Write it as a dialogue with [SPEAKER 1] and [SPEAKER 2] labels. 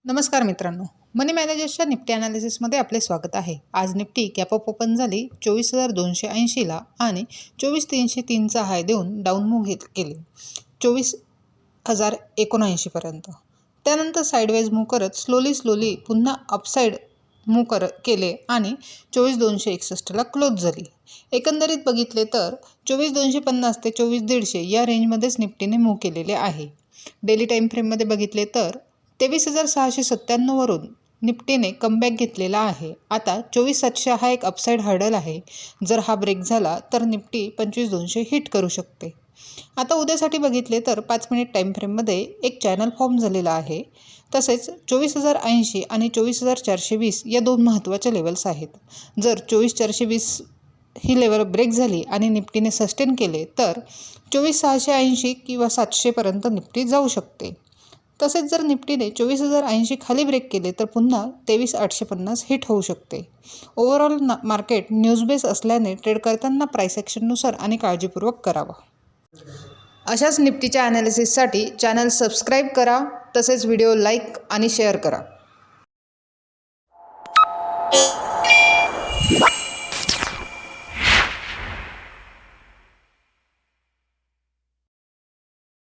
[SPEAKER 1] नमस्कार मित्रांनो, मनी मॅनेजर्सच्या निफ्टी ॲनालिसिसमध्ये आपले स्वागत आहे। आज निफ्टी गॅप अप ओपन झाली 24,280ला आणि 24,303चा हाय देऊन डाऊन मूव्ह केले 24,079 पर्यंत। त्यानंतर साइडवेज मूव्ह करत स्लोली पुन्हा अपसाइड मूव्ह केले आणि 24,261ला क्लोज झाली। एकंदरीत बघितले तर 24,250 ते 24,150 या रेंजमध्येच निफ्टीने मूव्ह केलेले आहे। डेली टाइम फ्रेममध्ये बघितले तर 23,697 वरून निफ्टीने कमबॅक घेतलेला आहे। आता 24,700 हा एक अपसाइड हर्डल आहे। जर हा ब्रेक झाला तर निफ्टी 25,200 हिट करू शकते। आता उद्यासाठी बघितले तर 5 मिनिट टाइम फ्रेममध्ये एक चॅनल फॉर्म झालेला आहे। तसेच 24,080 आणि 24,420 या दोन महत्त्वाच्या लेवल्स आहेत। जर 24,420 ही लेवल ब्रेक झाली आणि निफ्टीने सस्टेन केले तर 24,680 किंवा 700 पर्यंत निफ्टी जाऊ शकते। तसेच जर निफ्टीने 24,080 खाली ब्रेक केले तर पुन्हा 23,850 हिट होऊ शकते। ओव्हरऑल मार्केट न्यूज बेस असल्याने ट्रेड करताना प्राइस ॲक्शननुसार आणि काळजीपूर्वक करावा। अशाच निफ्टीच्या ॲनालिसिससाठी चॅनल सबस्क्राईब करा, तसेच व्हिडिओ लाईक आणि शेअर करा।